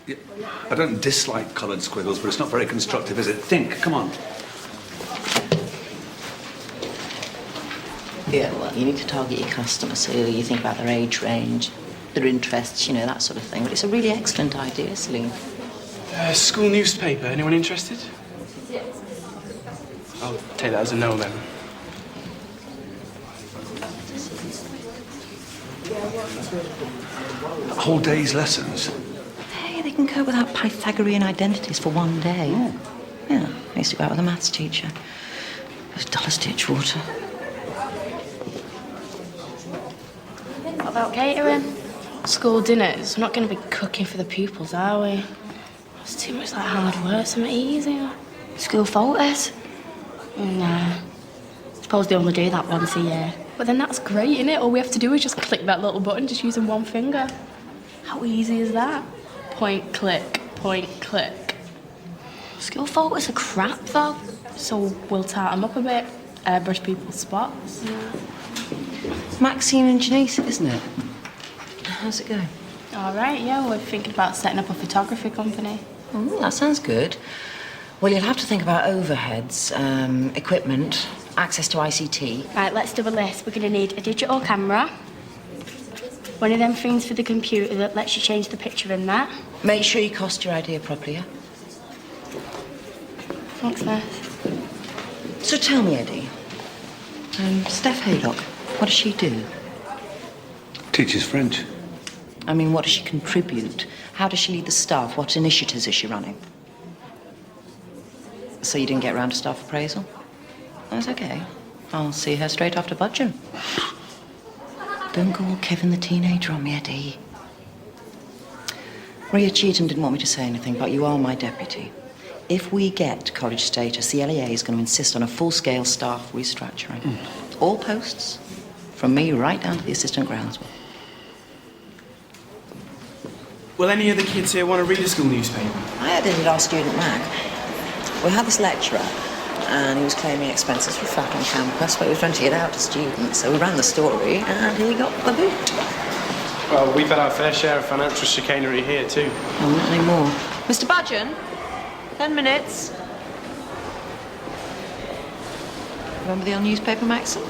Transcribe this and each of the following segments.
Yeah, I don't dislike coloured squiggles, but it's not very constructive, is it? Think, come on. Yeah, well, you need to target your customers, so you think about their age range, their interests, you know, that sort of thing. But it's a really excellent idea, Celine. School newspaper, anyone interested? I'll take that as a no, then. A whole day's lessons? Hey, they can cope without Pythagorean identities for one day. Oh. Yeah, I used to go out with a maths teacher. It was dull as ditch water. What about catering? School dinners. We're not going to be cooking for the pupils, are we? It's too much like hard work, something easier. School photos? Nah. Suppose they only do that once a year. But then that's great, innit? All we have to do is just click that little button just using one finger. How easy is that? Point, click, point, click. School photos are crap, though. So we'll tart them up a bit, airbrush people's spots. Yeah. Maxine and Janice, isn't it? How's it going? All right, yeah, we're thinking about setting up a photography company. Oh, that sounds good. Well, you'll have to think about overheads, equipment, access to ICT. Right, let's do a list. We're going to need a digital camera, one of them things for the computer that lets you change the picture in there. Make sure you cost your idea properly, yeah? Thanks, Miss. So tell me, Eddie, Steph Haydock, what does she do? Teaches French. I mean, what does she contribute? How does she lead the staff? What initiatives is she running? So you didn't get round to staff appraisal? That's okay. I'll see her straight after budget. Don't go all Kevin the teenager on me, Eddie. Maria Cheatham didn't want me to say anything, but you are my deputy. If we get college status, the LEA is going to insist on a full-scale staff restructuring. All posts, from me right down to the assistant groundsman. Will any of the kids here want to read a school newspaper? I heard it at our student mag. We had this lecturer, and he was claiming expenses for flat on campus, but he was renting it out to students, so we ran the story, and he got the boot. Well, we've had our fair share of financial chicanery here, too. Oh, not anymore. Mr. Budgeon, 10 minutes. Remember the old newspaper maxim?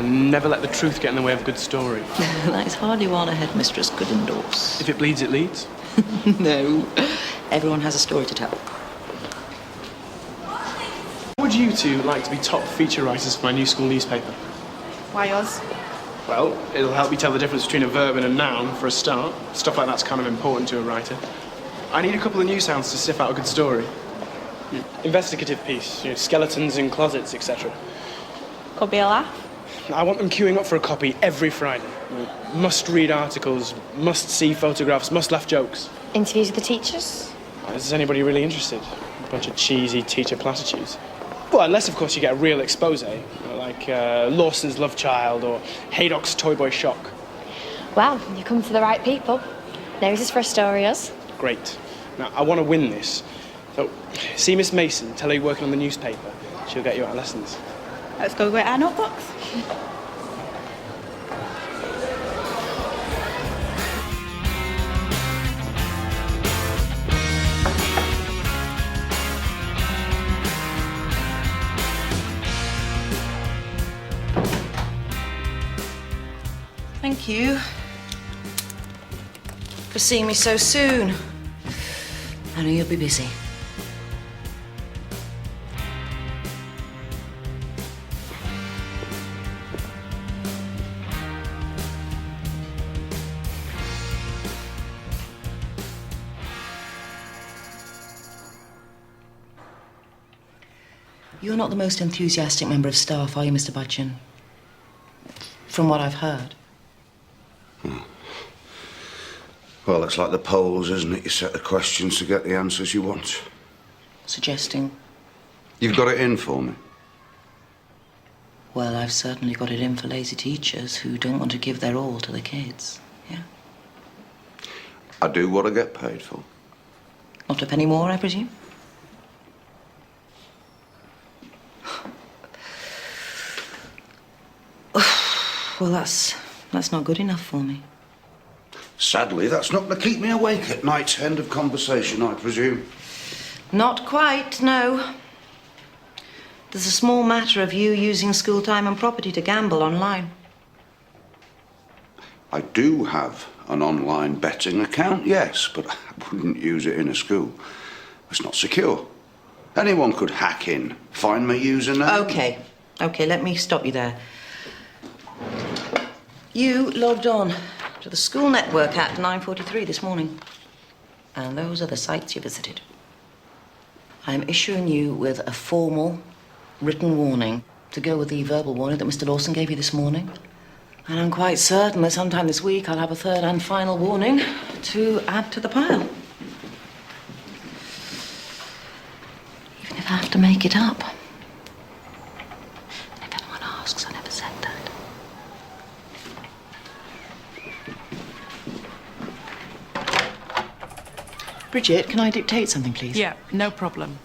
Never let the truth get in the way of a good story. That is hardly one a headmistress could endorse. If it bleeds, it leads. No. Everyone has a story to tell. Would you two like to be top feature writers for my new school newspaper? Why us? Well, it'll help me tell the difference between a verb and a noun, for a start. Stuff like that's kind of important to a writer. I need a couple of news hounds to sniff out a good story. Investigative piece, skeletons in closets, etc. Could be a laugh. I want them queuing up for a copy every Friday. Must-read articles, must-see photographs, must-laugh jokes. Interviews with the teachers? Is anybody really interested? A bunch of cheesy teacher platitudes. Well, unless, of course, you get a real expose, like Lawson's Love Child or Haydock's Toy Boy Shock. Well, you come to the right people. Nose is for Astorias. Great. Now, I want to win this. So, see Miss Mason, tell her you're working on the newspaper. She'll get you out of lessons. Let's go get our notebooks. Thank you for seeing me so soon. I know you'll be busy. You're not the most enthusiastic member of staff, are you, Mr. Budgeon? From what I've heard. Well, it's like the polls, isn't it? You set the questions to get the answers you want. Suggesting? You've got it in for me. Well, I've certainly got it in for lazy teachers who don't want to give their all to the kids, yeah? I do what I get paid for. Not a penny more, I presume? Well, that's not good enough for me. Sadly, that's not going to keep me awake at night. End of conversation, I presume. Not quite, no. There's a small matter of you using school time and property to gamble online. I do have an online betting account, yes, but I wouldn't use it in a school. It's not secure. Anyone could hack in, find my username. OK, let me stop you there. You logged on to the school network at 9:43 this morning. And those are the sites you visited. I'm issuing you with a formal written warning to go with the verbal warning that Mr. Lawson gave you this morning. And I'm quite certain that sometime this week I'll have a third and final warning to add to the pile. Even if I have to make it up. And if anyone asks, I never said that. Bridget, can I dictate something, please? Yeah, no problem.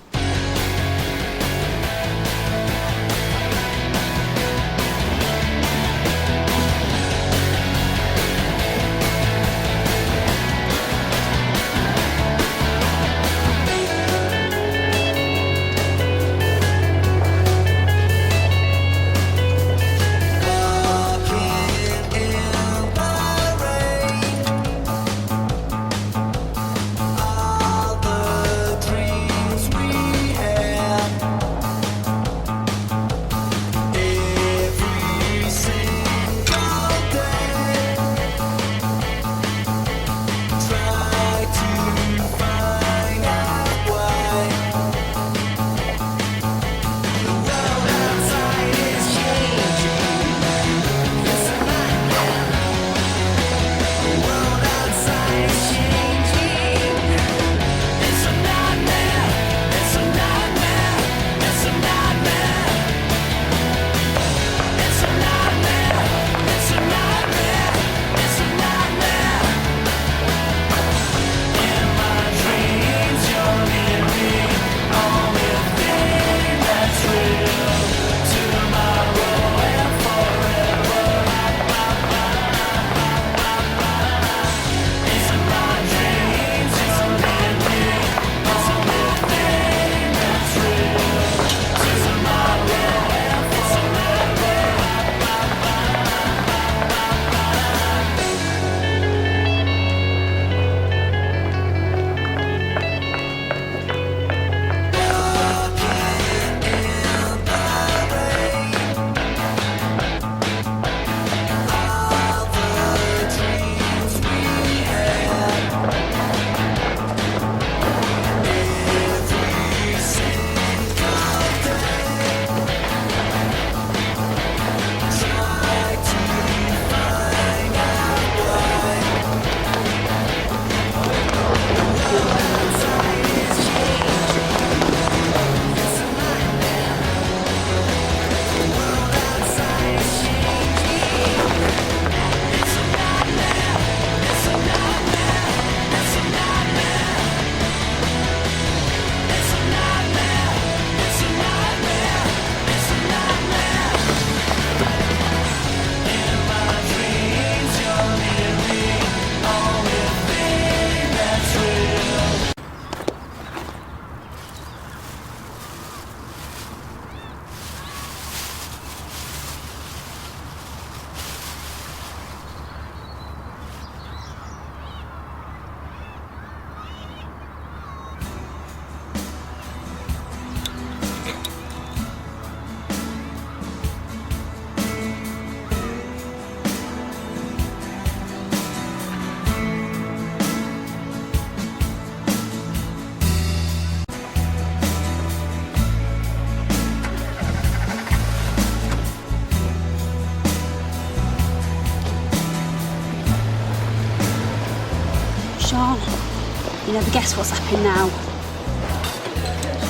Sean, you never guess what's happening now.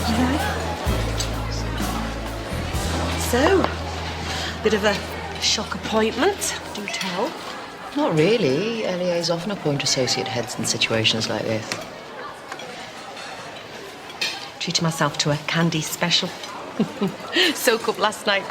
You know? So, bit of a shock appointment, do tell. Not really. LEAs often appoint associate heads in situations like this. Treated myself to a candy special. Soak up last night.